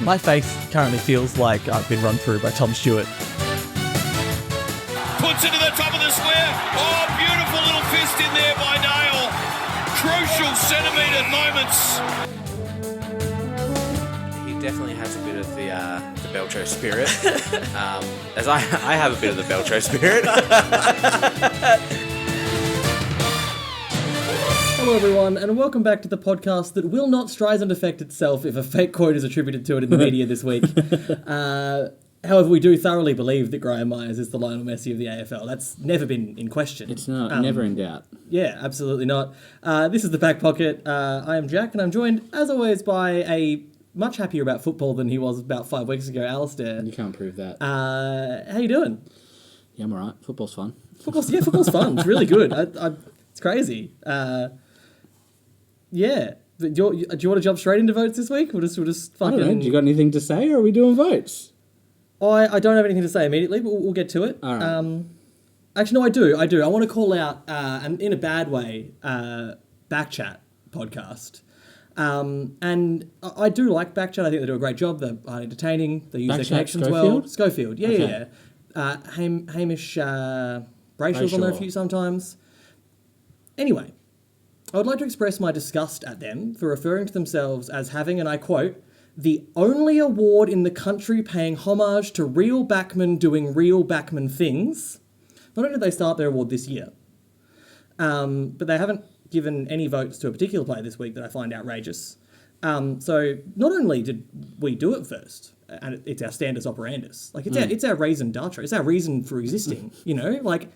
My face currently feels like I've been run through by Tom Stewart. Puts it to the top of the square. Oh, beautiful little fist in there by Dale. Crucial centimetre moments. He definitely has a bit of the Belcho spirit, as I have a bit of the Belcho spirit. Hello everyone, and welcome back to the podcast that will not Streisand affect itself if a fake quote is attributed to it in the media this week. However, we do thoroughly believe that Graham Myers is the Lionel Messi of the AFL. That's never been in question. It's not, never in doubt. Yeah, absolutely not. This is the Back Pocket. I am Jack, and I'm joined, as always, by a much happier about football than he was about 5 weeks ago, Alistair. You can't prove that. How you doing? Yeah, I'm alright. Football's fun. Football's fun. It's really good. It's crazy. Yeah. But do you want to jump straight into votes this week? We'll just fucking... I don't know. Do you got anything to say, or are we doing votes? I don't have anything to say immediately, but we'll get to it. All right. Actually, no, I do. I want to call out, and in a bad way, Backchat podcast. And I do like Backchat. I think they do a great job. They're entertaining. They use their connections well. Schofield, yeah. Hamish Brayshaw's on there a few sometimes. Anyway, I would like to express my disgust at them for referring to themselves as having, and I quote, the only award in the country paying homage to real backmen doing real backman things. Not only did they start their award this year, but they haven't given any votes to a particular player this week that I find outrageous. So not only did we do it first, and it's our standus operandus, like it's our raison d'etre, it's our reason for existing, like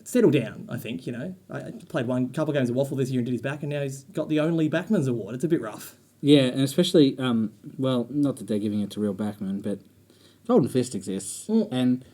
settle down, I think, I played couple games of Waffle this year and did his back, and now he's got the only backman's award. It's a bit rough. Yeah, and especially, not that they're giving it to real backmen, but Golden Fist exists, and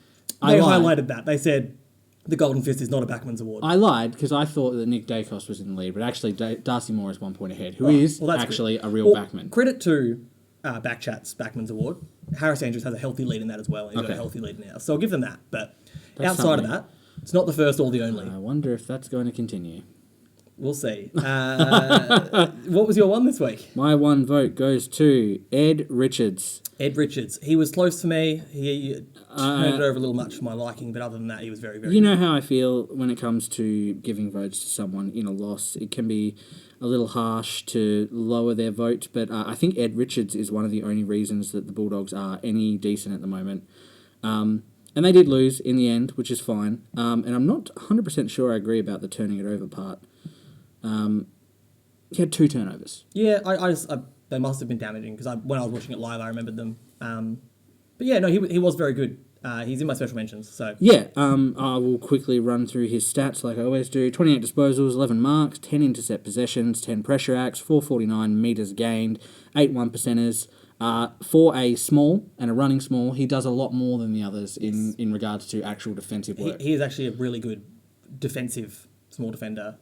they highlighted that. They said the Golden Fist is not a backman's award. I lied because I thought that Nick Dacos was in the lead, but actually Darcy Moore is 1 point ahead, who is actually a real backman. Credit to Backchat's Backman's Award. Harris Andrews has a healthy lead in that as well, and he's got a healthy lead now. So I'll give them that. But outside of that, it's not the first or the only. I wonder if that's going to continue. We'll see. What was your one this week? My one vote goes to Ed Richards. Ed Richards. He was close for me. He turned it over a little much for my liking, but other than that, he was very, very good. You know how I feel when it comes to giving votes to someone in a loss. It can be a little harsh to lower their vote, but I think Ed Richards is one of the only reasons that the Bulldogs are any decent at the moment. And they did lose in the end, which is fine. And I'm not 100% sure I agree about the turning it over part. He had 2 turnovers. Yeah, they must have been damaging because when I was watching it live, I remembered them. But yeah, no, he was very good. He's in my special mentions. So yeah, I will quickly run through his stats like I always do. 28 disposals, 11 marks, 10 intercept possessions, 10 pressure acts, 449 metres gained, 8 1%ers. For a small and a running small, he does a lot more than the others in regards to actual defensive work. He is actually a really good defensive small defender.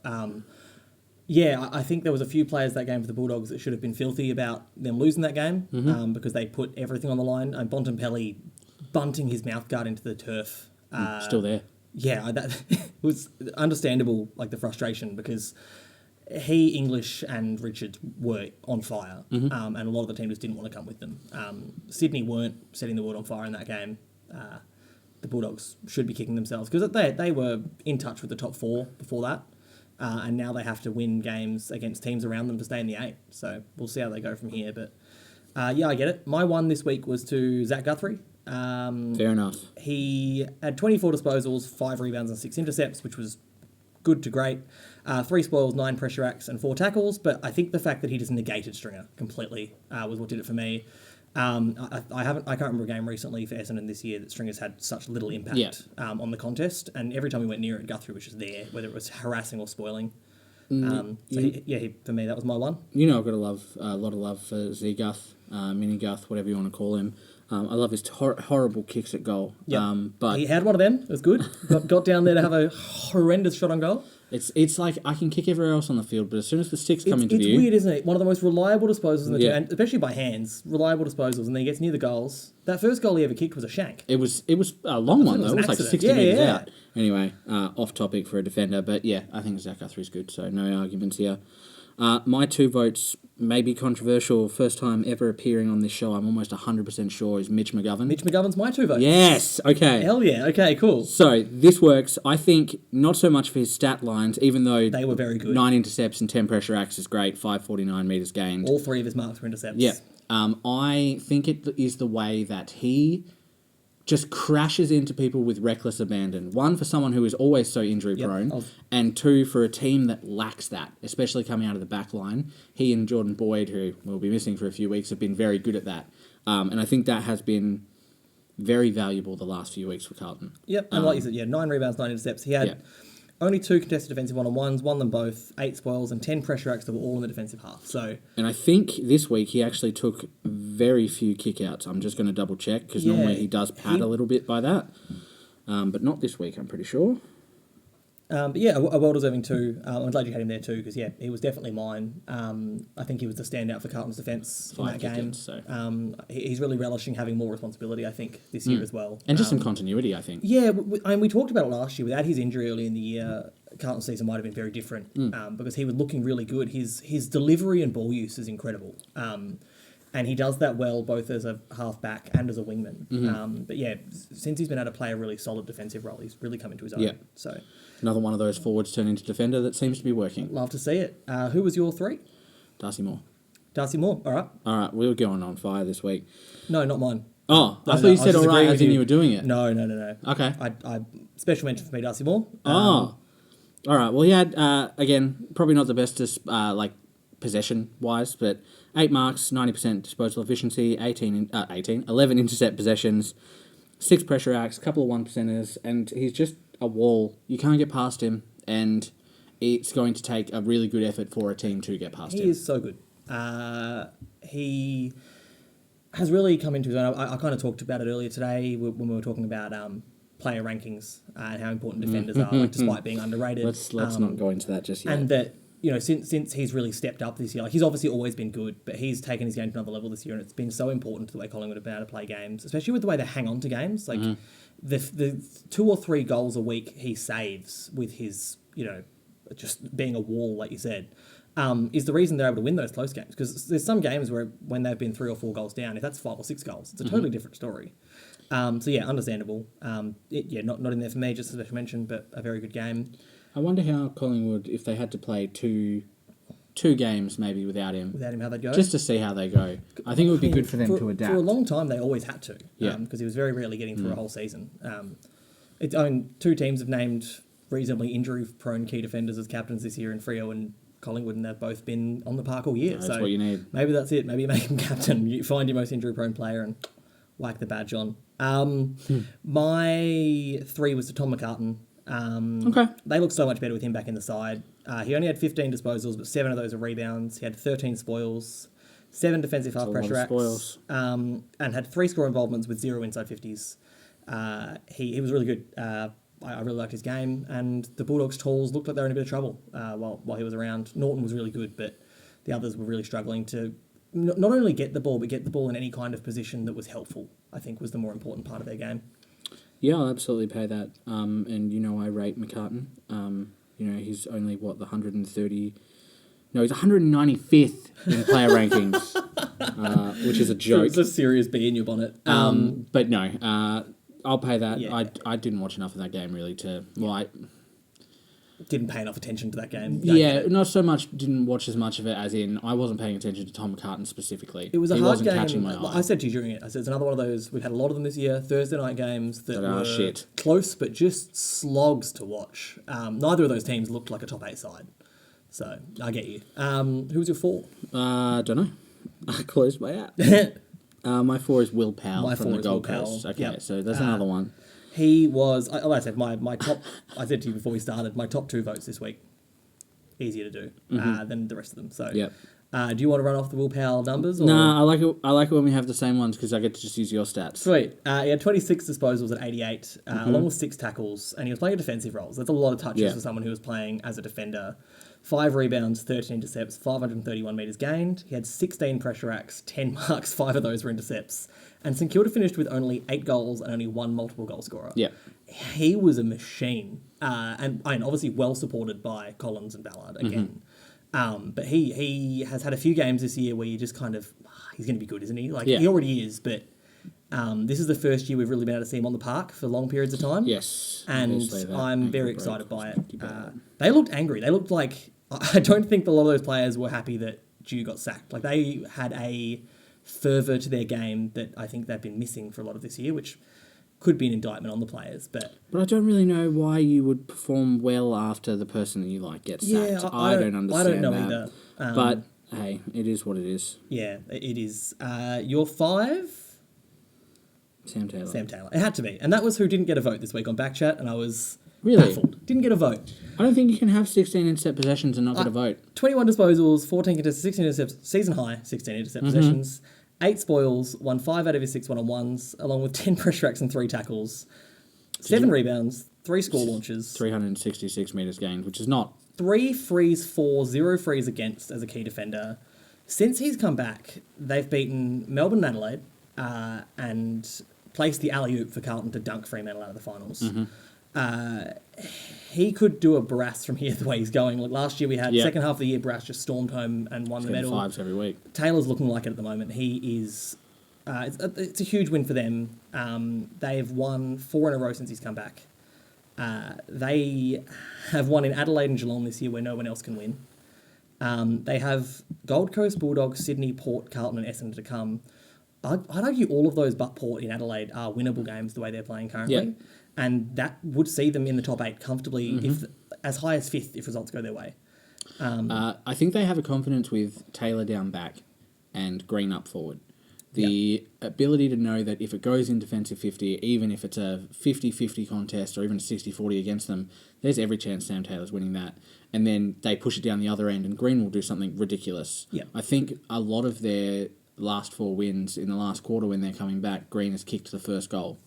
Yeah, I think there was a few players that game for the Bulldogs that should have been filthy about them losing that game because they put everything on the line. And Bontempelli bunting his mouthguard into the turf. Still there. Yeah, that was understandable, like the frustration, because he, English and Richards were on fire, and a lot of the team just didn't want to come with them. Sydney weren't setting the world on fire in that game. The Bulldogs should be kicking themselves because they were in touch with the top 4 before that. And now they have to win games against teams around them to stay in the 8. So we'll see how they go from here. But yeah, I get it. My one this week was to Zach Guthrie. Fair enough. He had 24 disposals, 5 rebounds and 6 intercepts, which was good to great. 3 spoils, 9 pressure acts and 4 tackles. But I think the fact that he just negated Stringer completely was what did it for me. I can't remember a game recently for Essendon this year that Stringer's had such little impact on the contest, and every time we went near it, Guthrie was just there, whether it was harassing or spoiling. For me, that was my one. I've got a lot of love for Z Guth, Mini Guth, whatever you want to call him. I love his horrible kicks at goal. Yep. But he had one of them. It was good. got down there to have a horrendous shot on goal. It's like I can kick everywhere else on the field, but as soon as the sticks come into view... It's weird, isn't it? One of the most reliable disposals in the team, and especially by hands, reliable disposals, and then he gets near the goals. That first goal he ever kicked was a shank. It was a long one, though. It was like 60 metres out. Anyway, off topic for a defender, but yeah, I think Zach Guthrie's good, so no arguments here. My 2 votes may be controversial. First time ever appearing on this show, I'm almost 100% sure, is Mitch McGovern. Mitch McGovern's my 2 votes. Yes, okay. Hell yeah, okay, cool. So, this works. I think not so much for his stat lines, even though... They were very good. 9 intercepts and 10 pressure acts is great, 549 metres gained. All 3 of his marks were intercepts. Yeah. I think it is the way that he just crashes into people with reckless abandon. 1, for someone who is always so injury prone, and 2, for a team that lacks that, especially coming out of the back line. He and Jordan Boyd, who will be missing for a few weeks, have been very good at that. And I think that has been very valuable the last few weeks for Carlton. Yep, and like you said, 9 rebounds, 9 intercepts. He had only 2 contested defensive one-on-ones, won them both, 8 spoils, and 10 pressure acts that were all in the defensive half. So, and I think this week he actually took very few kickouts. I'm just going to double check, because normally he does pad a little bit by that. But not this week, I'm pretty sure. But yeah, a well-deserving 2. I'm glad you had him there too, because he was definitely mine. I think he was the standout for Carlton's defence in that game. He's really relishing having more responsibility, I think, this year as well. And just some continuity, I think. Yeah, we talked about it last year. Without his injury early in the year, Carlton's season might have been very different because he was looking really good. His delivery and ball use is incredible. And he does that well both as a half-back and as a wingman. But yeah, since he's been able to play a really solid defensive role, he's really come into his own. Yeah. So another one of those forwards turning into defender that seems to be working. love to see it. Who was your 3? Darcy Moore. Darcy Moore, all right. All right, we're going on fire this week. No, not mine. Oh, I thought you said all right as in you were doing it. No. Okay. I special mention for me, Darcy Moore. All right. Well, he had, again, probably not the best possession-wise, but 8 marks, 90% disposal efficiency, 11 intercept possessions, 6 pressure acts, couple of 1%ers, and he's just a wall. You can't get past him, and it's going to take a really good effort for a team to get past him. He is so good. He has really come into his own. I kind of talked about it earlier today when we were talking about player rankings and how important defenders are, despite being underrated. Let's not go into that just yet. And that, since he's really stepped up this year, he's obviously always been good, but he's taken his game to another level this year, and it's been so important to the way Collingwood have been able to play games, especially with the way they hang on to games. The 2 or 3 goals a week he saves with his, just being a wall, like you said, is the reason they're able to win those close games. Because there's some games where when they've been 3 or 4 goals down, if that's 5 or 6 goals, it's a totally different story. So yeah, understandable. Not in there for me, just as I mentioned, but a very good game. I wonder how Collingwood, if they had to play two games maybe without him, how they'd go? just to see how they go. I think it would be good for them to adapt. For a long time, they always had to, Yeah. because he was very rarely getting through a whole season. 2 teams have named reasonably injury-prone key defenders as captains this year in Freo and Collingwood, and they've both been on the park all year. That's what you need. Maybe that's it. Maybe you make him captain. You find your most injury-prone player and whack the badge on. My 3 was to Tom McCartan. Okay. They look so much better with him back in the side. He only had 15 disposals, but 7 of those are rebounds. He had 13 spoils, 7 defensive half pressure acts, and had 3 score involvements with 0 inside 50s. He was really good. I really liked his game, and the Bulldogs' tools looked like they were in a bit of trouble while he was around. Norton was really good, but the others were really struggling to not only get the ball, but get the ball in any kind of position that was helpful, I think was the more important part of their game. Yeah, I'll absolutely pay that. And I rate McCartan. He's only, the 130... No, he's 195th in player rankings, which is a joke. It's a serious bee in your bonnet. But no, I'll pay that. Yeah. I didn't watch enough of that game, really, to... Well, didn't pay enough attention to that game. Not so much, didn't watch as much of it as in I wasn't paying attention to Tom McCartan specifically. It was a he hard wasn't game. Catching my eye. I said to you during it, I said it's another one of those, we've had a lot of them this year, Thursday night games that were shit. close but just slogs to watch. Neither of those teams looked like a top 8 side. So, I get you. Who was your 4? Don't know. I closed my app. My 4 is Will Powell from the Gold Coast. Okay, so there's another one. He was, like I said, my top, I said to you before we started, my top 2 votes this week. Easier to do than the rest of them. So, do you want to run off the Will Powell numbers? Or? Nah, I like it when we have the same ones because I get to just use your stats. Sweet. He had 26 disposals at 88, along with 6 tackles, and he was playing defensive roles. That's a lot of touches for someone who was playing as a defender. 5 rebounds, 13 intercepts, 531 metres gained. He had 16 pressure acts, 10 marks, 5 of those were intercepts. And St Kilda finished with only 8 goals and only 1 multiple goal scorer. Yeah. He was a machine. And obviously well supported by Collins and Ballard again. But he has had a few games this year where you just kind of, he's going to be good, isn't he? Like, Yeah. he already is, but this is the first year we've really been able to see him on the park for long periods of time. Yes. And obviously that I'm ankle very broke excited by was it. pretty bad. They looked angry. They looked like, I don't think a lot of those players were happy that Dew got sacked. Like, they had a fervour to their game that I think they've been missing for a lot of this year, which could be an indictment on the players. But I don't really know why you would perform well after the person that you like gets yeah, sacked. I don't understand I don't know that. either. But hey, it is what it is. Yeah, it is. Your 5? Sam Taylor. Sam Taylor. It had to be. And that was who didn't get a vote this week on Backchat, and I was Really? baffled. Didn't get a vote. I don't think you can have 16 intercept possessions and not get a vote. 21 disposals, 14 contested, 16 intercepts, season high, 16 intercept possessions, 8 spoils, won 5 out of his 6 one-on-ones, along with 10 pressure acts and 3 tackles, 7 rebounds, 3 score launches, 366 metres gained, which is not... 3 frees for, 0 frees against as a key defender. Since he's come back, they've beaten Melbourne and Adelaide and placed the alley-oop for Carlton to dunk Fremantle out of the finals. He could do a Barras from here the way he's going. Like last year we had second half of the year, Barras just stormed home and won the Getting medal. 5s every week. Taylor's looking like it at the moment. He is... it's a huge win for them. They've won 4 in a row since he's come back. They have won in Adelaide and Geelong this year where no one else can win. They have Gold Coast, Bulldogs, Sydney, Port, Carlton and Essendon to come. I'd argue all of those but Port in Adelaide are winnable games the way they're playing currently. Yeah. And that would see them in the top 8 comfortably, if as high as 5th if results go their way. I think they have a confidence with Taylor down back and Green up forward. The ability to know that if it goes in defensive 50, even if it's a 50-50 contest or even a 60-40 against them, there's every chance Sam Taylor's winning that. And then they push it down the other end and Green will do something ridiculous. Yeah. I think a lot of their last 4 wins in the last quarter when they're coming back, Green has kicked the first goal.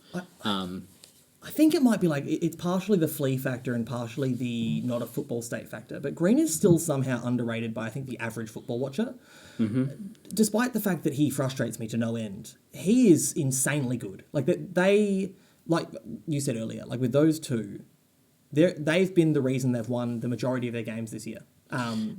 I think it might be like, it's partially the flea factor and partially the not a football state factor, but Green is still somehow underrated by, I think, the average football watcher. Despite the fact that he frustrates me to no end, he is insanely good. Like, they, like you said earlier, like with those two, they've been the reason they've won the majority of their games this year.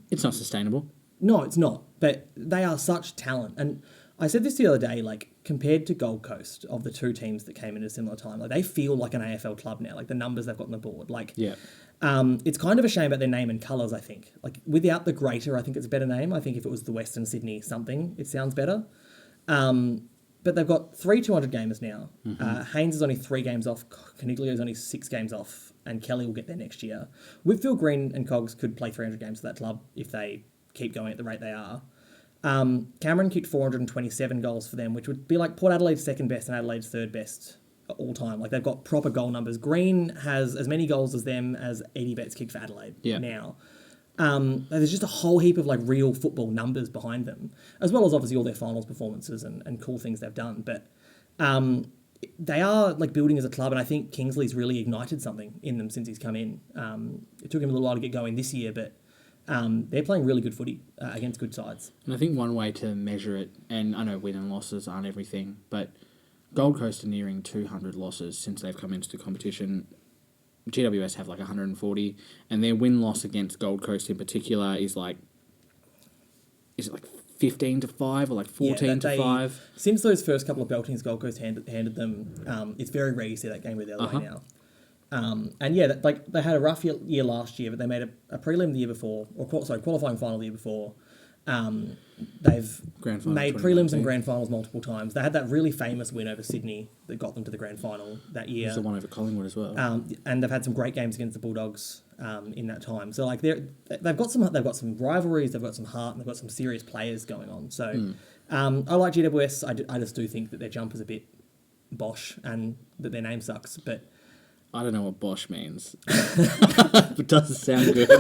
It's not sustainable. No, it's not. But they are such talent. And I said this the other day, like, compared to Gold Coast, of the 2 teams that came in at a similar time, like, they feel like an AFL club now, like the numbers they've got on the board. Like, it's kind of a shame about their name and colours, I think. Like, without the greater, I think it's a better name. I think if it was the Western Sydney something, it sounds better. But they've got 3 200 gamers now. Haynes is only 3 games off. Caniglio's only 6 games off. And Kelly will get there next year. Whitfield, Green and Cogs could play 300 games for that club if they keep going at the rate they are. Cameron kicked 427 goals for them, which would be like Port Adelaide's second best and Adelaide's third best all time. Like, they've got proper goal numbers. Green has as many goals as them as Eddie Betts kicked for Adelaide now. There's just a whole heap of like real football numbers behind them, as well as obviously all their finals performances and cool things they've done. But they are like building as a club, and I think Kingsley's really ignited something in them since he's come in. It took him a little while to get going this year, but they're playing really good footy against good sides. And I think one way to measure it, and I know win and losses aren't everything, but Gold Coast are nearing 200 losses since they've come into the competition. GWS have like 140, and their win-loss against Gold Coast in particular is like 15-5 or like 14-5? Since those first couple of beltings Gold Coast handed them, it's very rare you see that game go the other way now. And yeah, they had a rough year last year, but they made a prelim the year before, qualifying final the year before. They've made prelims and grand finals multiple times. They had that really famous win over Sydney that got them to the grand final that year. It was the one over Collingwood as well. And they've had some great games against the Bulldogs in that time. So like they've got some rivalries, they've got some heart, and they've got some serious players going on. So I like GWS. I just do think that their jumper's a bit bosh and that their name sucks, but I don't know what Bosch means. It doesn't sound good.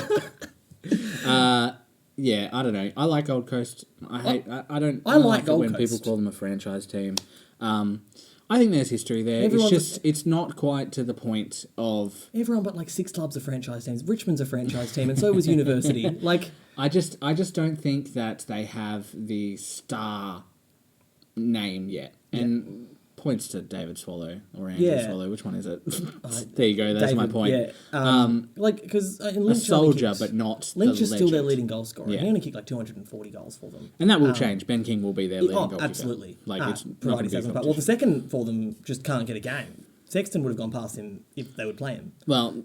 Yeah, I don't know. I like Gold Coast. I don't like Gold when Coast. people call them a franchise team. I think there's history there. It's not quite to the point of everyone but like 6 clubs are franchise teams. Richmond's a franchise team, and so was University. Like I just don't think that they have the star name yet. And points to David Swallow or Andrew Yeah. Swallow. Which one is it? There you go. That's my David, point. Yeah. Because A Lynch soldier, only kicks- but not Lynch the is still their legend. leading goal scorer. Yeah. He only kicked like 240 goals for them. And that will change. Ben King will be their leading goalkeeper. Absolutely. Like it's not provided going to he be a doesn't play. Well, the competition. second for them just can't get a game. Sexton would have gone past him if they would play him. Well,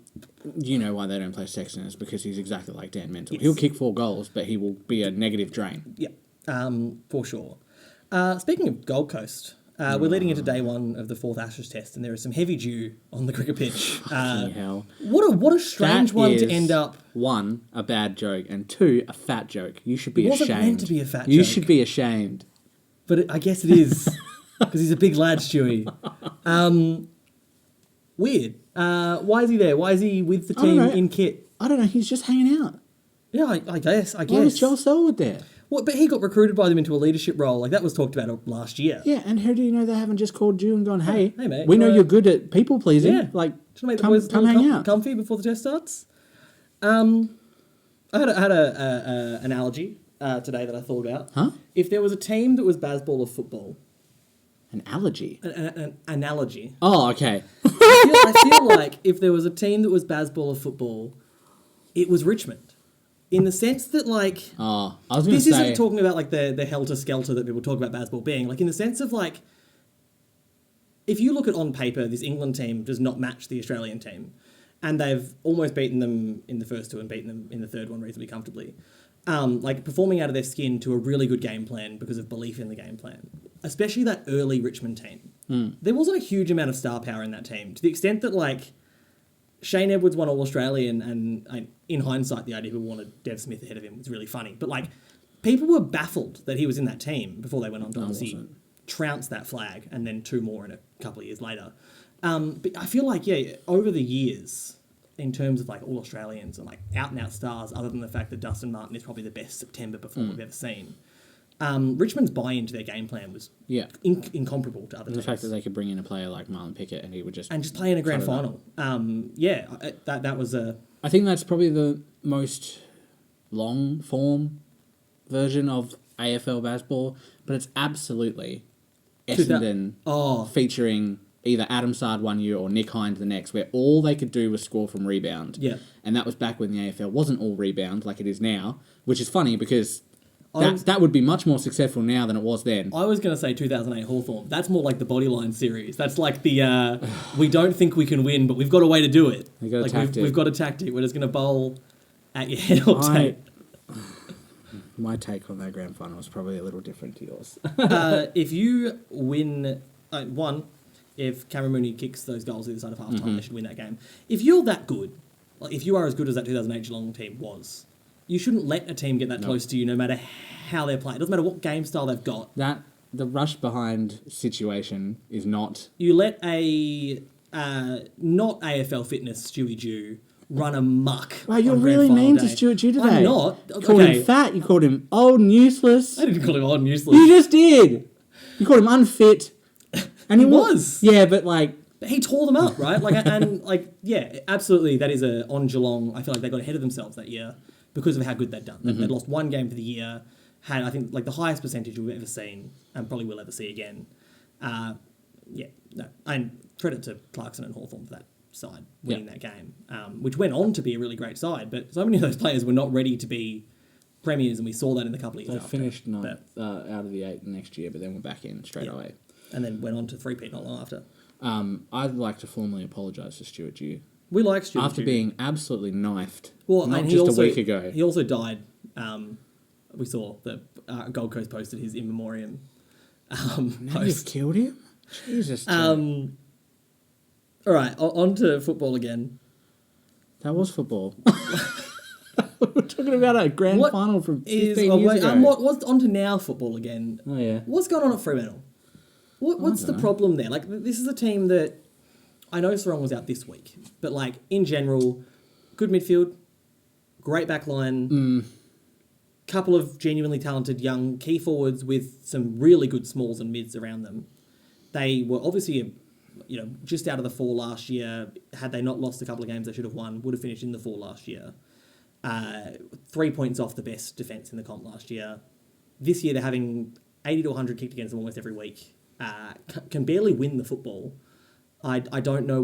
you know why they don't play Sexton is because he's exactly like Dan Mental. Yes. He'll kick 4 goals, but he will be a negative drain. Yeah, for sure. Speaking of Gold Coast, we're leading into day one of the 4th Ashes test, and there is some heavy dew on the cricket pitch. Fucking hell. What a strange That one to is, end up. 1, a bad joke, and 2, a fat joke. You should be It wasn't ashamed. meant to be a fat You joke. should be ashamed. But I guess it is, because he's a big lad, Stewie. Weird. Why is he there? Why is he with the I don't team know. in kit? I don't know. He's just hanging out. Yeah, I guess. Why was Joel Selwood there? Well, but he got recruited by them into a leadership role. Like, that was talked about last year. Yeah, and how do you know they haven't just called you and gone, hey, Hey, mate, we know wanna- you're good at people pleasing. Yeah. Like, Just to make the come, boys come hang out. comfy before the test starts. I had a analogy today that I thought about. Huh? If there was a team that was Bazball of football, An allergy. an analogy. Oh, okay. I feel like if there was a team that was Bazball of football, it was Richmond. In the sense that, like, Oh, I was going to this say... isn't talking about, like, the helter-skelter that people talk about Bazball being. Like, in the sense of, like, if you look at on paper, this England team does not match the Australian team. And they've almost beaten them in the first 2 and beaten them in the third one reasonably comfortably. Like, performing out of their skin to a really good game plan because of belief in the game plan. Especially that early Richmond team. There wasn't a huge amount of star power in that team. To the extent that, like, Shane Edwards won All-Australian, and in hindsight, the idea of wanted Dev Smith ahead of him was really funny. But, like, people were baffled that he was in that team before they went on to obviously trounce that flag, and then 2 more in a couple of years later. But I feel like, yeah, over the years, in terms of, like, All-Australians and, like, out-and-out stars, other than the fact that Dustin Martin is probably the best September performer we've ever seen, Richmond's buy-in to their game plan was incomparable to other The teams. fact that they could bring in a player like Marlon Pickett and he would just... And just play in a grand cut it up. final. That was a... I think that's probably the most long-form version of AFL basketball, but it's absolutely Essendon featuring either Adam Sard one year or Nick Hind the next, where all they could do was score from rebound. Yeah. And that was back when the AFL wasn't all rebound like it is now, which is funny because that would be much more successful now than it was then. I was going to say 2008 Hawthorn. That's more like the Bodyline series. That's like the, we don't think we can win, but we've got a way to do it. We've got a like tactic. We've got a tactic. We're just going to bowl at your head all day. My take on that grand final is probably a little different to yours. If you win, if Cameron Mooney kicks those goals either side of half-time, they should win that game. If you're that good, like if you are as good as that 2008 Geelong team was, you shouldn't let a team get that close to you no matter how they're playing. It doesn't matter what game style they've got. The rush behind situation is not... You let a not AFL fitness Stewie Jew run amok. Wow, you're on grand really final mean day. to Stuart Jew today. I'm not. You called him fat, you called him old and useless. I didn't call him old and useless. You just did. You called him unfit. And He was. Yeah, but like... He tore them up, right? Yeah, absolutely. That is on Geelong. I feel like they got ahead of themselves that year because of how good they'd done. They'd lost one game for the year, had, I think, like the highest percentage we've ever seen and probably will ever see again. And credit to Clarkson and Hawthorn for that side winning that game, which went on to be a really great side. But so many of those players were not ready to be premiers, and we saw that in the couple of years They after. finished out of the 8 next year, but then were back in straight away. And then went on to three-peat not long after. I'd like to formally apologise to Stuart Jew. We like Stuart After Jew. being absolutely knifed, Well, not and just a week ago. He also died. We saw that Gold Coast posted his in memoriam Now you've post. killed him? Jesus. All right, on to football again. That was football. We're talking about a grand final from 15 years ago. What's on to now football again? Oh, yeah. What's going on at Fremantle? What's the problem there? Like, this is a team that I know Sarong was out this week, but like in general, good midfield, great back line, couple of genuinely talented young key forwards with some really good smalls and mids around them. They were obviously, just out of the 4 last year. Had they not lost a couple of games they should have won, would have finished in the 4 last year. 3 points off the best defence in the comp last year. This year they're having 80 to 100 kicked against them almost every week. can barely win the football. I don't know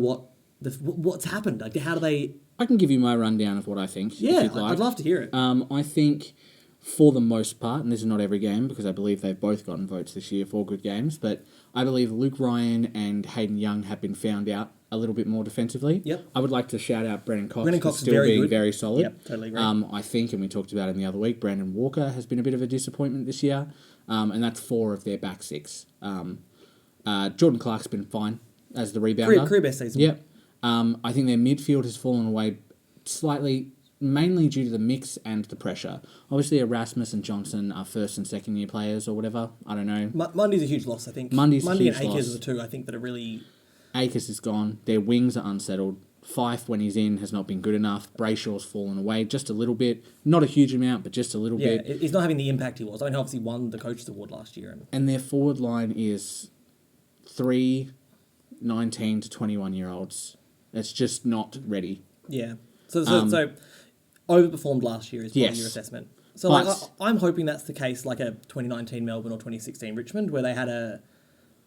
what's happened. Like, how do they? I can give you my rundown of what I think. if Yeah, you'd like. I'd love to hear it. I think, for the most part, and this is not every game because I believe they've both gotten votes this year for good games, but I believe Luke Ryan and Hayden Young have been found out a little bit more defensively. Yep. I would like to shout out Brennan Cox. Brennan Cox for is still very being good. very solid. Yep, totally agree. I think, and we talked about it the other week, Brandon Walker has been a bit of a disappointment this year, and that's 4 of their back 6. Jordan Clark's been fine as the rebounder. Career best season. Yep. I think their midfield has fallen away slightly, mainly due to the mix and the pressure. Obviously, Erasmus and Johnson are first and second year players or whatever. I don't know. Mundy's a huge loss, I think. Mundy and huge Akers loss. are the two I think that are really. Akers is gone. Their wings are unsettled. Fife, when he's in, has not been good enough. Brayshaw's fallen away just a little bit. Not a huge amount, but just a little Yeah, bit. he's not having the impact he was. I mean, he obviously won the Coaches Award last year. And their forward line is 3 19 to 21-year-olds. It's just not ready. Yeah. So overperformed last year is part of Yes. your assessment. So But- I'm hoping that's the case, like a 2019 Melbourne or 2016 Richmond, where they had a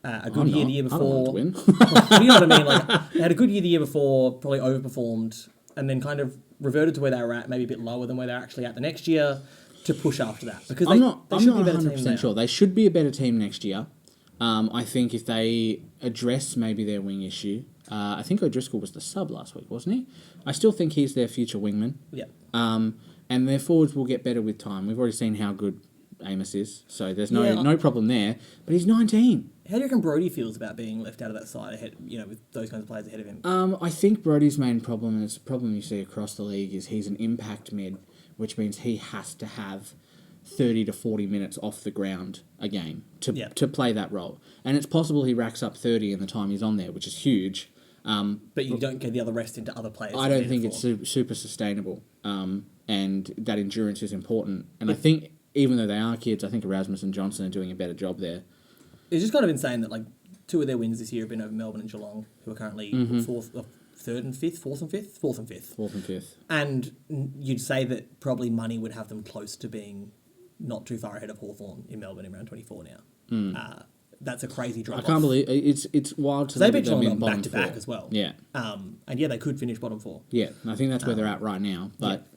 good I'm year not. the year I don't before. want to win. You know what I mean? Like, they had a good year the year before, probably overperformed, and then kind of reverted to where they were at, maybe a bit lower than where they're actually at the next year, to push after that. Because I'm not they should be a better 100% team now. sure. They should be a better team next year. I think if they address maybe their wing issue, I think O'Driscoll was the sub last week, wasn't he? I still think he's their future wingman. Yeah. And their forwards will get better with time. We've already seen how good Amos is, so there's Yeah. no problem there. But he's 19. How do you reckon Brody feels about being left out of that side ahead, with those kinds of players ahead of him? I think Brody's main problem, and it's a problem you see across the league, is he's an impact mid, which means he has to have 30 to 40 minutes off the ground a game to play that role. And it's possible he racks up 30 in the time he's on there, which is huge. But you don't get the other rest into other players. I don't think it's super sustainable, and that endurance is important. And I think, even though they are kids, I think Erasmus and Johnson are doing a better job there. It's just kind of insane that, like, 2 of their wins this year have been over Melbourne and Geelong, who are currently third and fifth, fourth and fifth. And you'd say that probably money would have them close to being not too far ahead of Hawthorn in Melbourne in round 24 now. That's a crazy drop. I can't believe it's wild to They think beat that they've Geelong been bottom back to back 4. as well. Yeah, And yeah, they could finish bottom 4. yeah. And I think that's where they're at right now. But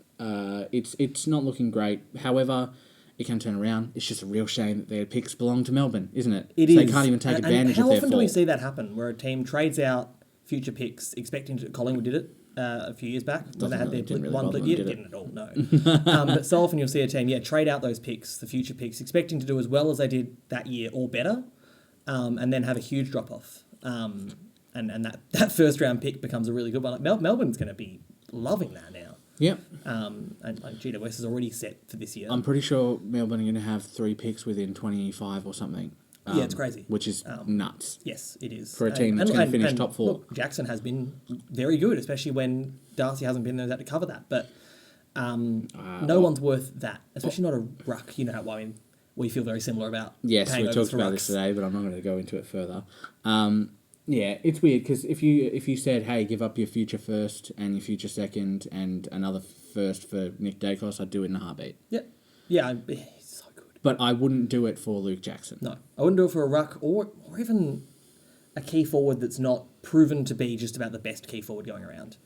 it's not looking great. However, it can turn around. It's just a real shame that their picks belong to Melbourne, isn't it? It So is. They can't even take advantage and of their how often do we fall. see that happen, where a team trades out future picks, expecting to... Collingwood did it a few years back, when they had their Didn't really one bother blip them, year. did it? Didn't at all, no. But so often you'll see a team, trade out those picks, the future picks, expecting to do as well as they did that year or better, and then have a huge drop-off. And that first round pick becomes a really good one. Like Melbourne's going to be loving that now. Yep. And GWS is already set for this year. I'm pretty sure Melbourne are going to have 3 picks within 25 or something. Yeah, it's crazy. Which is nuts. Yes, it is. For a team that's gonna finish top 4. Look, Jackson has been very good, especially when Darcy hasn't been there to cover that. But no one's worth that, especially not a ruck. You know how we feel very similar about. Yes, paying we overs talked for about rucks. this today, but I'm not going to go into it further. Yeah, it's weird because if you said, hey, give up your future first and your future second and another first for Nick Dacos, I'd do it in a heartbeat. Yeah, he's so good. But I wouldn't do it for Luke Jackson. No, I wouldn't do it for a ruck or even a key forward that's not proven to be just about the best key forward going around.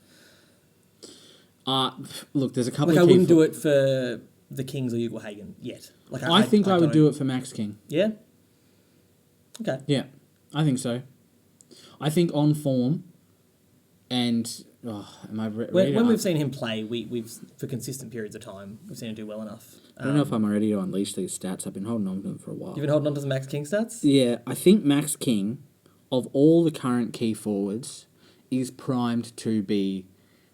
Look, there's a couple Like, of I wouldn't do it for the Kings or Hugo Hagen yet. Like, I think I would don't- do it for Max King. Yeah? Okay. Yeah, I think so. I think on form and... am I ready? When we've seen him play, we've for consistent periods of time, we've seen him do well enough. I don't know if I'm ready to unleash these stats. I've been holding on to them for a while. You've been holding on to the Max King stats? Yeah, I think Max King, of all the current key forwards, is primed to be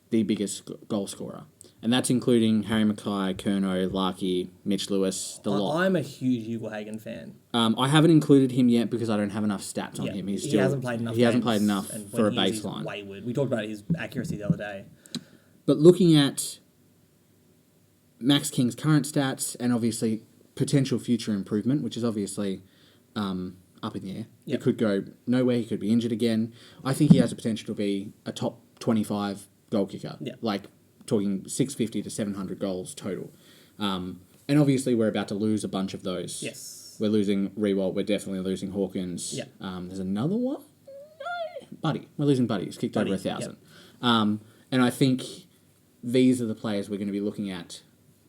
the biggest goal scorer. And that's including Harry Mackay, Curnow, Larkey, Mitch Lewis, the lot. I'm a huge Hugo Hagen fan. I haven't included him yet because I don't have enough stats on him. He hasn't played enough. He hasn't games, played enough and for a when he is, he's baseline. wayward. We talked about his accuracy the other day. But looking at Max King's current stats and obviously potential future improvement, which is obviously up in the air. Yep. It could go nowhere. He could be injured again. I think he has the potential to be a top 25 goal kicker. Yeah. Like talking 650 to 700 goals total. And obviously we're about to lose a bunch of those. Yes. We're losing Rewalt. We're definitely losing Hawkins. Yeah. There's another one. No. Buddy. We're losing Buddy. He's kicked over 1,000. Yep. And I think these are the players we're going to be looking at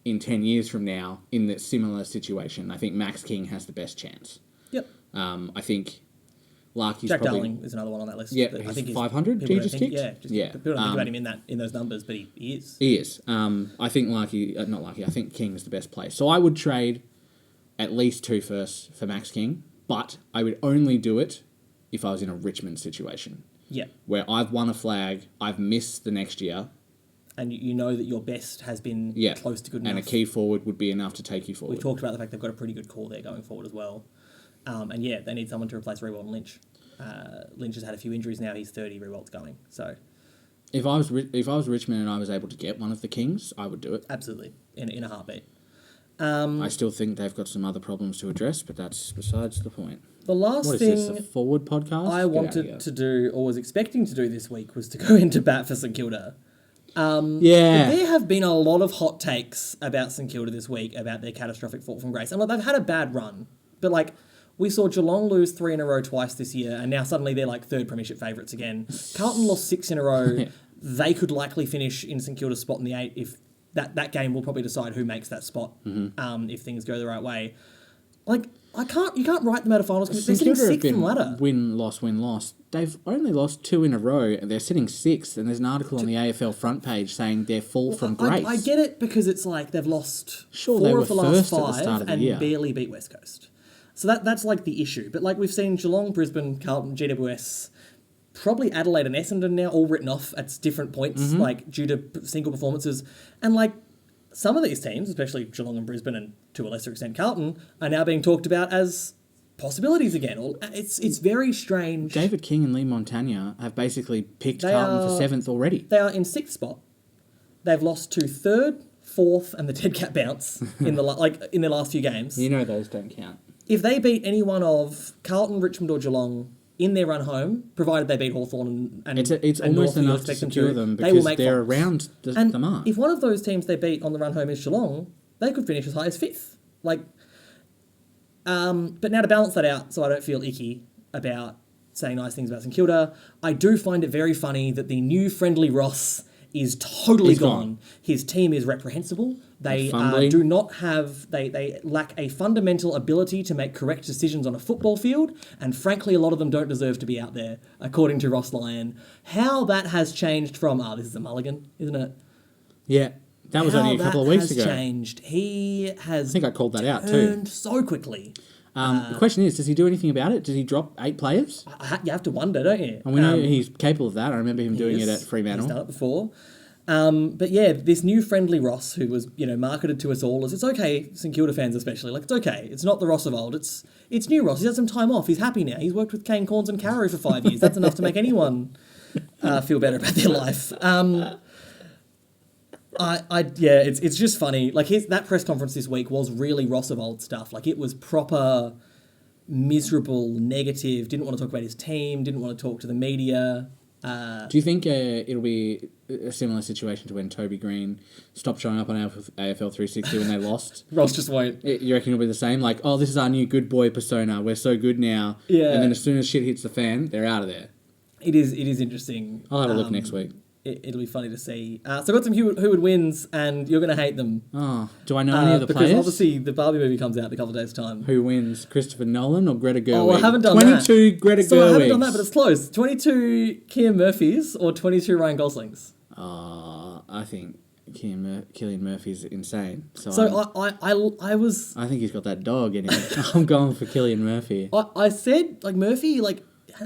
in 10 years from now in that similar situation. I think Max King has the best chance. Yep. I think Larky's Jack probably... Darling is another one on that list. Yeah, that I he's think 500. people He don't just think- kicked? Yeah, people don't think Yeah. about him in those numbers, but he is. He is. I think I think King is the best player. So I would trade at least 2 firsts for Max King, but I would only do it if I was in a Richmond situation. Yeah. Where I've won a flag, I've missed the next year. And you know that your best has been close to good enough. And a key forward would be enough to take you forward. We've talked about the fact they've got a pretty good core there going forward as well. And yeah, they need someone to replace Rewalt and Lynch. Lynch has had a few injuries now. He's 30. Rewalt's going. So if I was Richmond and I was able to get one of the Kings, I would do it. absolutely, in a heartbeat. I still think they've got some other problems to address, but that's besides the point. The last What is thing this, a forward podcast? I Get wanted out of to do, or was expecting to do this week, was to go into bat for St Kilda. Yeah. There have been a lot of hot takes about St Kilda this week about their catastrophic fall from grace. And look, they've had a bad run, but like we saw Geelong lose 3 in a row twice this year, and now suddenly they're like third premiership favourites again. Carlton lost 6 in a row. They could likely finish in St Kilda's spot in the 8 if that game will probably decide who makes that spot if things go the right way. Like you can't write them out of finals because they're sitting Kilda have 6th in been the ladder. win, loss. They've only lost 2 in a row, and they're sitting 6th. And there's an article on the AFL front page saying they're fall from grace. I get it because it's like they've lost Sure, 4 they were of the last first at the 5 start of the and year. barely beat West Coast. So that's like the issue. But like we've seen Geelong, Brisbane, Carlton, GWS, probably Adelaide and Essendon now all written off at different points, like due to single performances. And like some of these teams, especially Geelong and Brisbane and to a lesser extent Carlton, are now being talked about as possibilities again. It's very strange. David King and Lee Montagna have basically picked They Carlton are- for 7th already. They are in 6th spot. They've lost to 3rd, 4th, and the dead cat bounce in in their last few games. You know those don't count. If they beat any one of Carlton, Richmond, or Geelong in their run home, provided they beat Hawthorn and It's and almost North, who you enough to expect them secure to, them they will because make they're finals. around And the mark. if one of those teams they beat on the run home is Geelong, they could finish as high as 5th. But now to balance that out, so I don't feel icky about saying nice things about St Kilda, I do find it very funny that the new friendly Ross is totally He's gone. gone. His team is reprehensible. They fumbling. do not have, they lack a fundamental ability to make correct decisions on a football field, and frankly, a lot of them don't deserve to be out there, according to Ross Lyon. How that has changed from, this is a mulligan, isn't it? Yeah, that was How only a couple of weeks has ago. changed. He has I think I called that out too. turned so quickly. The question is, does he do anything about it? Does he drop 8 players? You have to wonder, don't you? And we know he's capable of that. I remember him doing it at He's Fremantle. done it before. But yeah, this new friendly Ross, who was marketed to us all as, it's okay, St Kilda fans especially, like it's okay, it's not the Ross of old, it's new Ross. He's had some time off. He's happy now. He's worked with Kane Corns and Caro for 5 years. That's enough to make anyone feel better about their life. It's just funny. Like that press conference this week was really Ross of old stuff. Like it was proper miserable, negative. Didn't want to talk about his team. Didn't want to talk to the media. Do you think it'll be a similar situation to when Toby Green stopped showing up on AFL 360 when they lost? Ross just won't. You reckon it'll be the same? Like, oh, this is our new good boy persona. We're so good now. Yeah. And then as soon as shit hits the fan, they're out of there. It is interesting. I'll have a look next week. It'll be funny to see. So I've got some who would wins, and you're going to hate them. Oh, do I know any of the because players? obviously the Barbie movie comes out in a couple of days' time. Who wins? Christopher Nolan or Greta Gerwig? Oh, I haven't done 22 that. Greta So I haven't Gerwigs. done that, but it's close. 22 Keir Murphys or 22 Ryan Goslings. I think Cillian Murphy's insane. So I think he's got that dog in him. I'm going for Cillian Murphy. I said like Murphy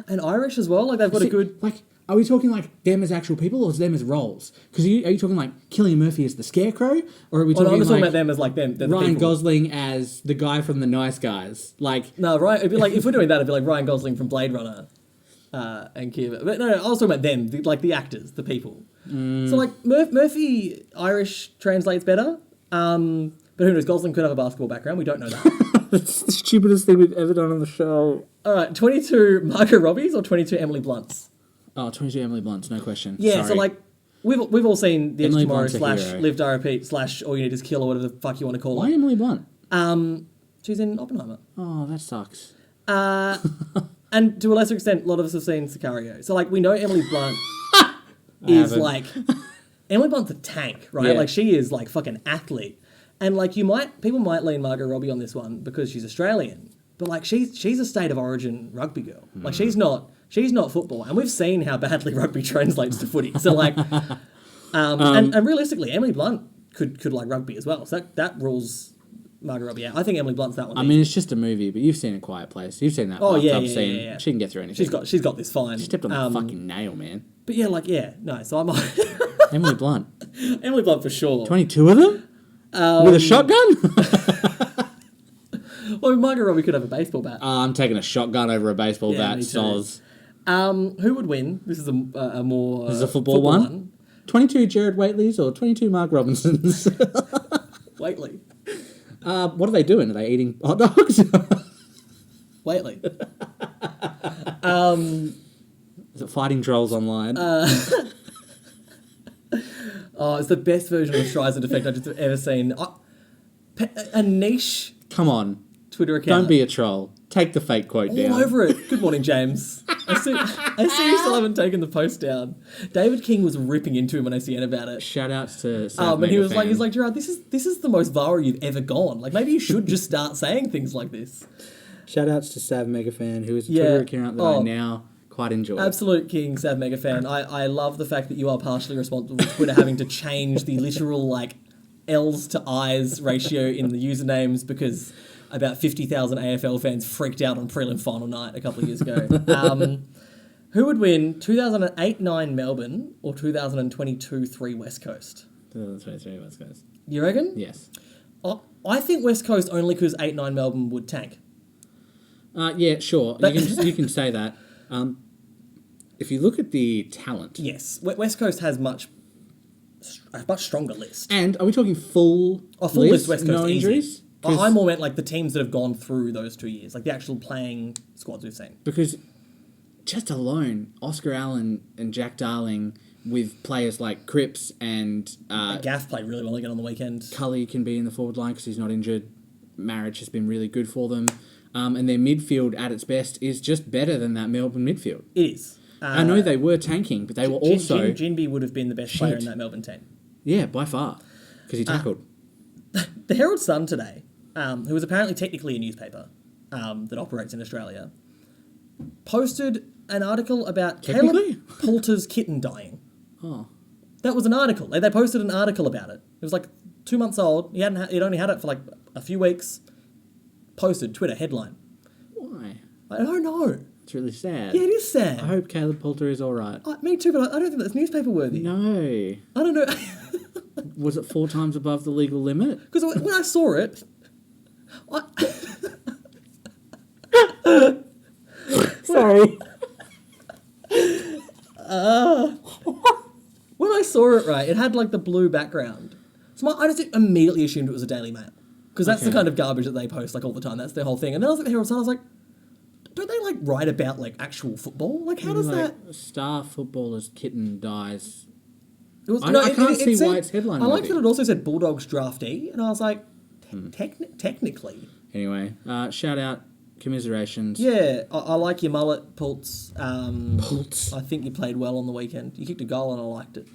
and Irish as well. Like they've got a good. Like, are we talking like them as actual people or is them as roles? Because are you talking like Cillian Murphy as the Scarecrow, or are we Oh, talking no, I'm just like talking about them as like them. They're the Ryan people. Gosling as the guy from The Nice Guys? Like, No, right. It'd be like if we're doing that, it'd be like Ryan Gosling from Blade Runner, and Keir. But no, I was talking about them, the actors, the people. So like Murphy Irish translates better. But who knows? Gosling could have a basketball background. We don't know that. that's the stupidest thing we've ever done on the show. All right, 22 Margot Robbies or 22 Emily Blunts? Oh, 22 Emily Blunts, no question. Yeah, Sorry. so like we've all seen The Edge of Emily Tomorrow Blunt's a hero. / Live Die Repeat / All You Need Is Kill or whatever the fuck you want to call Why it. Emily Blunt? She's in Oppenheimer. Oh, that sucks. And to a lesser extent, a lot of us have seen Sicario. So, like, we know Emily Blunt is, haven't. like... Emily Blunt's a tank, right? Yeah. Like, she is, like, fucking athlete. And, like, people might lean Margot Robbie on this one because she's Australian. But, like, she's a state of origin rugby girl. Like, she's not football. And we've seen how badly rugby translates to footy. So, like... and realistically, Emily Blunt could like rugby as well. So that rules Margot Robbie out. I think Emily Blunt's that one. I mean, it's just a movie, but you've seen A Quiet Place. You've seen that. Oh, yeah, scene. yeah. She can get through anything. She's got this fine. She stepped on the fucking nail, man. But yeah, like, yeah, no. So I'm Emily Blunt. Emily Blunt for sure. 22 of them? With a shotgun? Well, Margot Robbie could have a baseball bat. I'm taking a shotgun over a baseball Yeah, bat. me too. Soz. Who would win? This is a more... This is a football one? 22 Jared Waitleys or 22 Mark Robinsons? Waitley. What are they doing? Are they eating hot dogs? Waitley. Is it fighting trolls online? Oh, it's the best version of Streisand effect I've just ever seen. A niche Come on. Twitter account. Don't be a troll. Take the fake quote down. All over it. Good morning, James. I see you still haven't taken the post down. David King was ripping into him when I ICN about it. Shout outs to South And he was like, Gerard, this is the most viral you've ever gone. Like, maybe you should just start saying things like this. Shout outs to Sav Megafan, who is a Twitter account that I now quite enjoy. Absolute king, Sav Megafan. I love the fact that you are partially responsible for Twitter having to change the literal, like, L's to I's ratio in the usernames because about 50,000 AFL fans freaked out on prelim final night a couple of years ago. Who would win 2008-9 Melbourne or 2022-3 West Coast? 2023 West Coast. You reckon? Yes. I think West Coast only because 8-9 Melbourne would tank. Yeah, sure. You can say that. If you look at the talent... Yes. West Coast has a much stronger list. And are we talking full list West Coast no easy. injuries? I more meant like the teams that have gone through those 2 years, like the actual playing squads we've seen. Because just alone, Oscar Allen and Jack Darling with players like Cripps and... Gaff played really well again on the weekend. Cully can be in the forward line because he's not injured. Marriage has been really good for them. And their midfield at its best is just better than that Melbourne midfield. It is. I know they were tanking, but they were also... Jinby would have been the best player in that Melbourne team. Yeah, by far. Because he tackled. The Herald Sun today, who is apparently technically a newspaper that operates in Australia, posted an article about Caleb Poulter's kitten dying. Oh. That was an article. They posted an article about it. It was like 2 months old. He'd only had it for like a few weeks. Posted, Twitter, headline. Why? I don't know. It's really sad. Yeah, it is sad. I hope Caleb Poulter is all right. Me too, but I don't think that's newspaper worthy. No. I don't know. Was it 4 times above the legal limit? Because when I saw it, Sorry. when I saw it, right, it had like the blue background. So I just immediately assumed it was a Daily Mail. Because that's the kind of garbage that they post like all the time. That's their whole thing. And then I was at the Herald Sun, I was like, don't they like write about like actual football? Like how does that... Star footballer's kitten dies. It was, I can't see why it's headline. I liked that it also said Bulldogs draftee. And I was like, technically. Anyway, shout out, commiserations. Yeah, I like your mullet, Pultz. Pultz. I think you played well on the weekend. You kicked a goal and I liked it.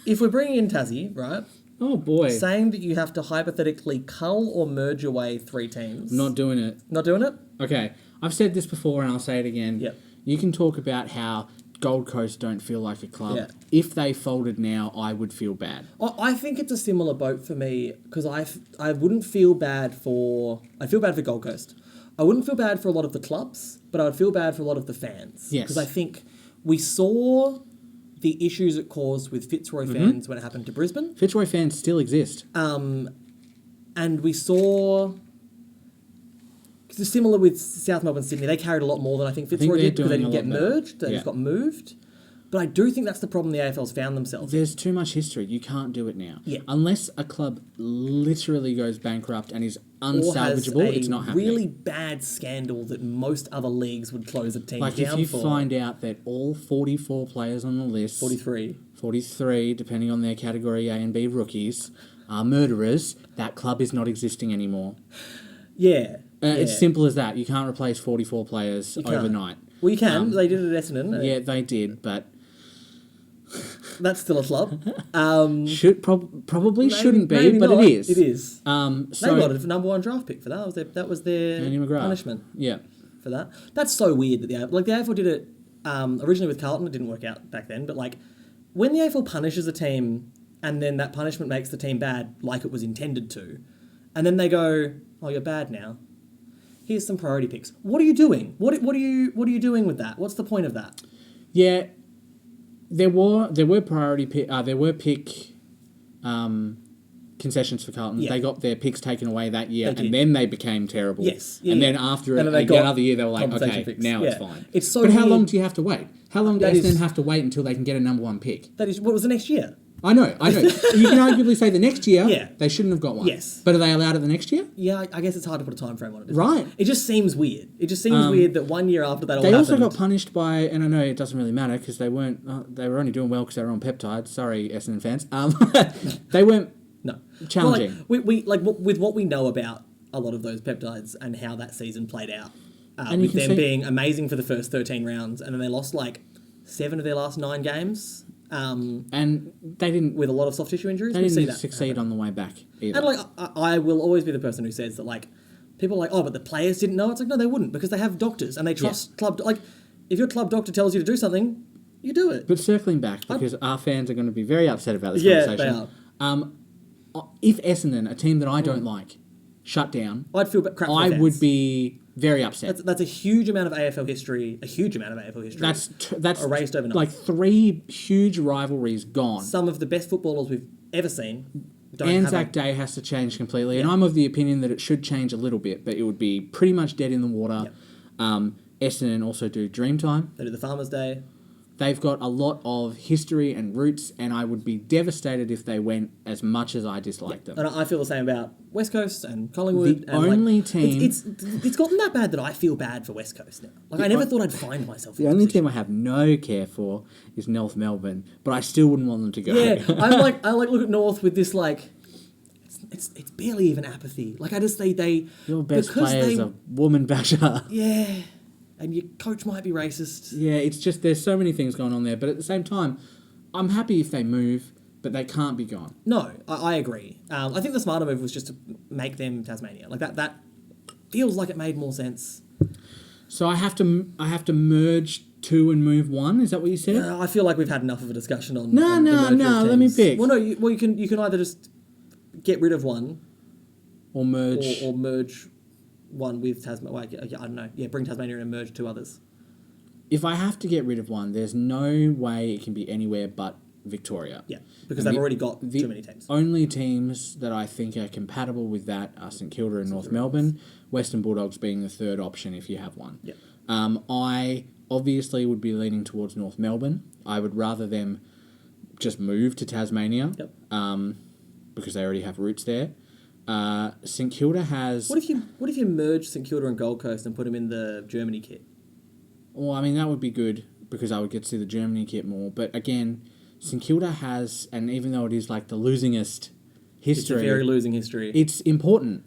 If we're bringing in Tassie, right? Oh boy. Saying that you have to hypothetically cull or merge away 3 teams. Not doing it. Not doing it? Okay. I've said this before and I'll say it again. Yep. You can talk about how Gold Coast don't feel like a club. Yeah. If they folded now, I would feel bad. I think it's a similar boat for me because I wouldn't feel bad for... I'd feel bad for Gold Coast. I wouldn't feel bad for a lot of the clubs, but I would feel bad for a lot of the fans. Yes. Because I think we saw the issues it caused with Fitzroy fans when it happened to Brisbane. Fitzroy fans still exist. And we saw... It's similar with South Melbourne, Sydney. They carried a lot more than I think Fitzroy did because they didn't get merged. They just got moved. But I do think that's the problem the AFL's found themselves. There's too much history. You can't do it now. Yeah. Unless a club literally goes bankrupt and is unsalvageable, it's not happening. Really bad scandal that most other leagues would close a team like down for. if you find out that all 44 players on the list... 43. 43, depending on their category A and B rookies, are murderers, that club is not existing anymore. Yeah. It's simple as that. You can't replace 44 players overnight. Well, you can. They did it at Essendon. Yeah, they did, but That's still a club. Probably shouldn't be, maybe but not. it is. It is. So They got a number one draft pick for that. That was their Andy McGrath. punishment Yeah. for that. That's so weird that the AFL did it originally with Carlton. It didn't work out back then, but like when the AFL punishes a team and then that punishment makes the team bad, like it was intended to, and then they go, "Oh, you're bad now. Here's some priority picks." What are you doing? What are you doing with that? What's the point of that? Yeah, there were priority pick concessions for Carlton. Yeah. They got their picks taken away that year, They did. and then they became terrible. Yes. and then after And then they got another year, they were like, compensation okay, picks. now it's Yeah. fine. It's so but how weird. long do you have to wait? How long do That Essendon is- have to wait until they can get a number one pick? That is what was the next year. I know. You can arguably say the next year, Yeah. they shouldn't have got one. Yes. But are they allowed it the next year? Yeah, I guess it's hard to put a time frame on it. isn't Right. It just seems weird. It just seems weird that 1 year after that all They also happened. got punished by, and I know it doesn't really matter because they weren't. They were only doing well because they were on peptides. Sorry, Essendon fans. They weren't No. challenging. Well, with what we know about a lot of those peptides and how that season played out, And you with can them see- being amazing for the first 13 rounds, and then they lost like 7 of their last 9 games and they didn't. with a lot of soft tissue injuries. They We see didn't that. succeed on the way back either. And like, I will always be the person who says that like, people are like, oh, but the players didn't know. It's like, no, they wouldn't because they have doctors and they trust club. Like, if your club doctor tells you to do something, you do it. But circling back, because our fans are going to be very upset about this Yeah, conversation. they are. If Essendon, a team that I don't like, shut down, I'd feel crap for I fans. would be very upset. That's a huge amount of AFL history. A huge amount of AFL history. That's erased overnight. like 3 huge rivalries gone. Some of the best footballers we've ever seen. Don't have Anzac Day has to change completely, and I'm of the opinion that it should change a little bit, but it would be pretty much dead in the water. Essendon also do Dreamtime. They do the Farmers' Day. They've got a lot of history and roots, and I would be devastated if they went as much as I dislike them. And I feel the same about West Coast and Collingwood. The and only like, team- It's gotten that bad that I feel bad for West Coast now. Like, I never thought I'd find myself in The that only position. team I have no care for is North Melbourne, but I still wouldn't want them to go. Yeah, I look at North with this like, it's barely even apathy. Like I just they Your best because player is they- a woman basher. yeah, and your coach might be racist. Yeah, it's just there's so many things going on there, but at the same time, I'm happy if they move, but they can't be gone. No, I agree. I think the smarter move was just to make them Tasmania. Like that feels like it made more sense. So I have to merge 2 and move 1. Is that what you said? I feel like we've had enough of a discussion on. No, on the no, merger no, of let me teams. pick. Well, no, you can either just get rid of one Or merge. or merge one with Tasmania. Well, I don't know. Yeah, bring Tasmania in and merge 2 others. If I have to get rid of one, there's no way it can be anywhere but Victoria. Yeah, because And they've the- already got the too many teams. Only teams that I think are compatible with that are St Kilda and North Melbourne, Western Bulldogs being the third option if you have one. Yeah. I obviously would be leaning towards North Melbourne. I would rather them just move to Tasmania because they already have roots there. St Kilda has... What if you merge St Kilda and Gold Coast and put them in the Germany kit? Well, I mean, that would be good because I would get to see the Germany kit more. But again, St Kilda has, and even though it is like the losingest history... It's a very losing history. It's important.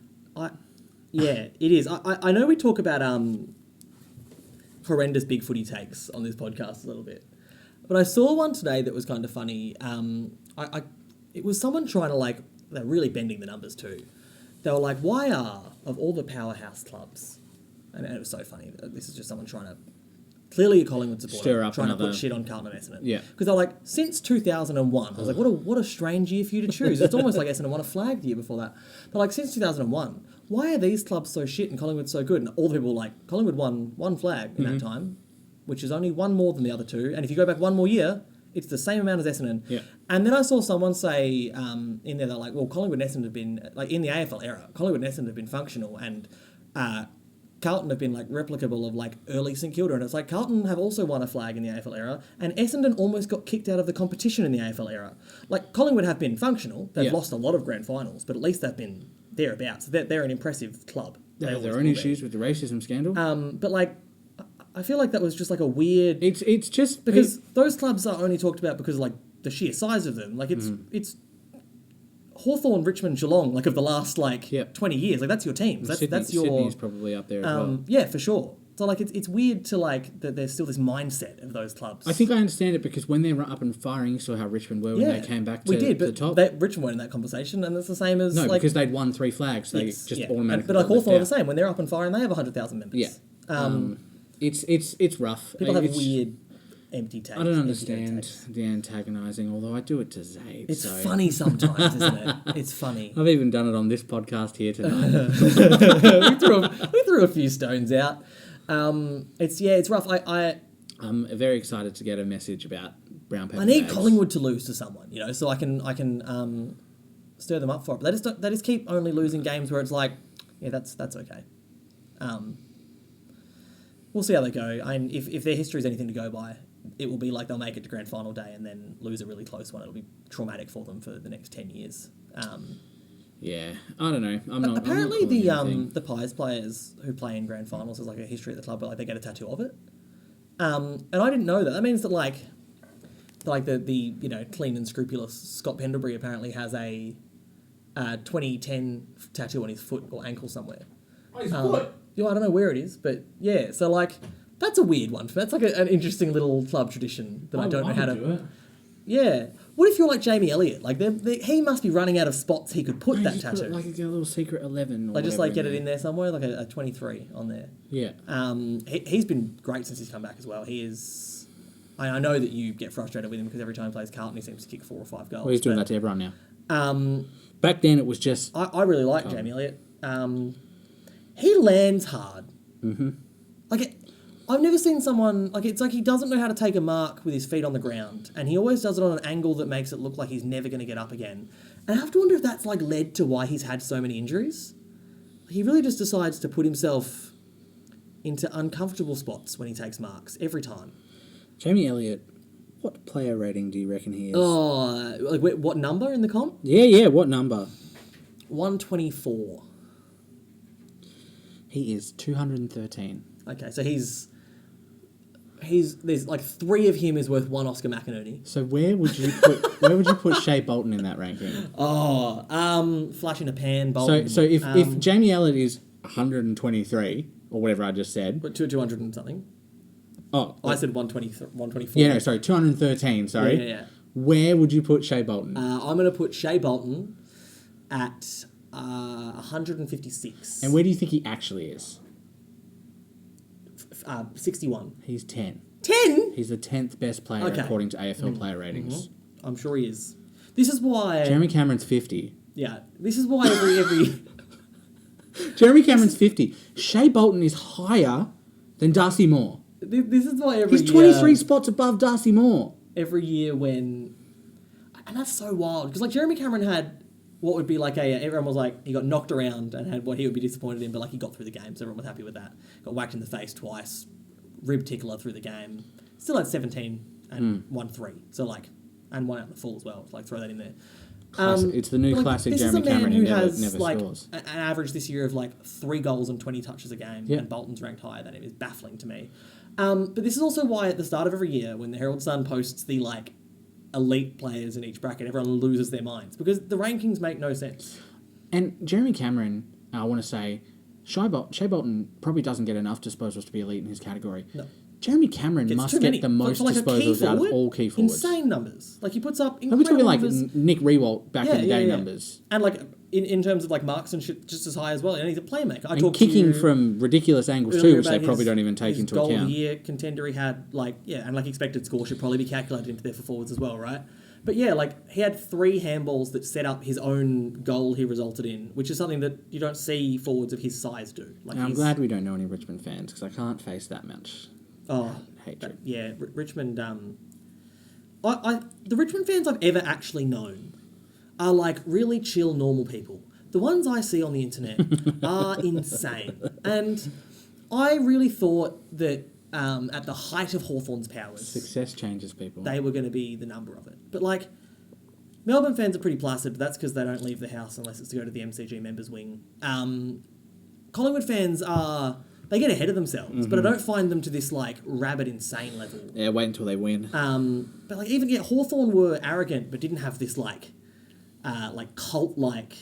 Yeah, it is. I know we talk about horrendous big footy takes on this podcast a little bit, but I saw one today that was kind of funny. It was someone trying to they're really bending the numbers too. They were like, why are, of all the powerhouse clubs, and it was so funny, this is just someone trying to, clearly a Collingwood supporter, Stir up trying to another- put shit on Carlton and Essendon. Yeah. Because they're like, since 2001, I was like, what a strange year for you to choose. It's almost like Essendon won a flag the year before that. But like, since 2001, why are these clubs so shit and Collingwood so good? And all the people were like, Collingwood won 1 flag in that time, which is only 1 more than the other 2. And if you go back 1 more year, it's the same amount as Essendon. Yeah. And then I saw someone say in there, they're like, well, Collingwood and Essendon have been, like in the AFL era, Collingwood and Essendon have been functional and Carlton have been like replicable of like early St Kilda. And it's like Carlton have also won a flag in the AFL era and Essendon almost got kicked out of the competition in the AFL era. Like Collingwood have been functional. They've lost a lot of grand finals, but at least they've been thereabouts. They're an impressive club. They have always their will own be. issues with the racism scandal. But like, I feel like that was just like a weird... It's just... Because those clubs are only talked about because of like the sheer size of them. Like it's Hawthorn, Richmond, Geelong, like of the last 20 years. Like that's your teams. That's your Sydney's probably up there as well. Yeah, for sure. So like it's weird to like that there's still this mindset of those clubs. I think I understand it because when they were up and firing, you saw how Richmond were when they came back to the top. Richmond weren't in that conversation, and it's the same as because they'd won 3 flags. They automatically. But like Hawthorn are the same. When they're up and firing, they have 100,000 members. Yeah. It's rough. People have weird empty takes. I don't understand the antagonising, although I do it to Zabe. It's funny sometimes, isn't it? It's funny. I've even done it on this podcast here tonight. we threw a few stones out. It's rough. I'm very excited to get a message about brown paper I need bags. Collingwood to lose to someone, so I can stir them up for it. But they just keep only losing games where it's like, yeah, that's okay. We'll see how they go. If their history is anything to go by, it will be like they'll make it to grand final day and then lose a really close one. It'll be traumatic for them for the next 10 years. Yeah, I don't know. Apparently, I'm not calling anything. the Pies players who play in grand finals is like a history at the club, but like they get a tattoo of it. And I didn't know that. That means that the clean and scrupulous Scott Pendlebury apparently has a 2010 tattoo on his foot or ankle somewhere. Oh, his foot. Yeah, I don't know where it is, but yeah. So that's a weird one. That's like an interesting little club tradition that I don't know how to do it. Yeah. What if you're like Jamie Elliott? Like he must be running out of spots he could put that tattoo. Put like a little secret 11 or like just get it there. in there somewhere, like a 23 on there. Yeah. He's been great since he's come back as well. He is. I know that you get frustrated with him because every time he plays Carlton, he seems to kick 4 or 5 goals. Well, he's doing that to everyone now. Back then, it was just. I really like Jamie Elliott. He lands hard. Mm-hmm. I've never seen someone it's like he doesn't know how to take a mark with his feet on the ground, and he always does it on an angle that makes it look like he's never going to get up again. And I have to wonder if that's led to why he's had so many injuries. He really just decides to put himself into uncomfortable spots when he takes marks every time. Jamie Elliott, what player rating do you reckon he is? Oh, what number in the comp? Yeah, what number? 124. He is 213. Okay, so he's there's 3 of him is worth 1 Oscar McInerney. So where would you put Shea Bolton in that ranking? Oh, flash in a pan, Bolton. So if Jamie Elliott is 123 or whatever I just said, but 200 and something. Oh, I said 124. Yeah, no, sorry, 213. Sorry. Yeah. Where would you put Shea Bolton? I'm going to put Shea Bolton at 156. And where do you think he actually is? 61. He's 10. 10? He's the 10th best player according to AFL player ratings. Mm-hmm. I'm sure he is. This is why... Jeremy Cameron's 50. Yeah. This is why every... Jeremy Cameron's 50. Shea Bolton is higher than Darcy Moore. This is why every He's 23 spots above Darcy Moore. Every year when... And that's so wild. Because Jeremy Cameron had what would be everyone was he got knocked around and had what he would be disappointed in, but he got through the game, so everyone was happy with that. Got whacked in the face twice, rib tickler through the game. Still had 17 and won 3. So and one out in the full as well. Throw that in there. It's the new classic Jeremy Cameron who never scores. An average this year of 3 goals and 20 touches a game, and Bolton's ranked higher than him is baffling to me. But this is also why at the start of every year, when the Herald Sun posts the elite players in each bracket, everyone loses their minds because the rankings make no sense. And Jeremy Cameron, I want to say, Shea Bolton probably doesn't get enough disposals to be elite in his category. No. Jeremy Cameron must get the most disposals out of all key forwards. Insane numbers. He puts up incredible numbers. We're talking numbers. Nick Rewalt back in the day numbers. And in terms of marks and shit, just as high as well. And he's a playmaker. And kicking from ridiculous angles too, which they probably don't even take into account. Goal of the year contender he had, and expected score should probably be calculated into there for forwards as well, right? But yeah, he had 3 handballs that set up his own goal he resulted in, which is something that you don't see forwards of his size do. I'm glad we don't know any Richmond fans because I can't face that much. Hatred. Yeah, Richmond. The Richmond fans I've ever actually known are really chill, normal people. The ones I see on the internet are insane, and I really thought that at the height of Hawthorn's powers, success changes people. They were going to be the number of it, but Melbourne fans are pretty placid, but that's because they don't leave the house unless it's to go to the MCG members wing. Collingwood fans are. They get ahead of themselves, but I don't find them to this rabid, insane level. Yeah, wait until they win. But even Hawthorn were arrogant, but didn't have this cult-like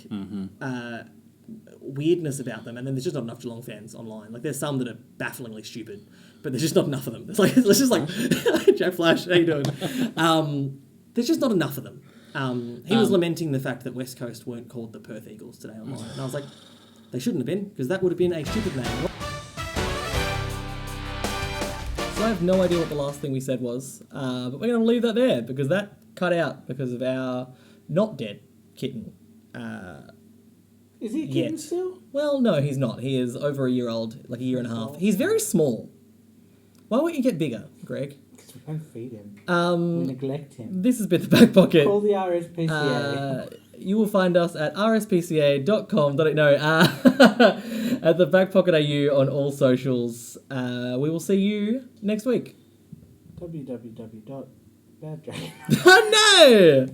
weirdness about them, and then there's just not enough Geelong fans online. Like, there's some that are bafflingly stupid, but there's just not enough of them. It's just like Jack Flash, how you doing? There's just not enough of them. He was lamenting the fact that West Coast weren't called the Perth Eagles today online, and I was like, they shouldn't have been, because that would have been a stupid name. So I have no idea what the last thing we said was, but we're going to leave that there, because that cut out because of our not dead kitten. Is he a kitten still? Well, no, he's not. He is over a year old, like a year and a half. He's very small. Why won't you get bigger, Greg? Because we don't feed him. We neglect him. This has been The Back Pocket. Call the RSPCA. You will find us at rspca.com. At The Back Pocket AU on all socials. We will see you next week. www.baddragon. Oh, no!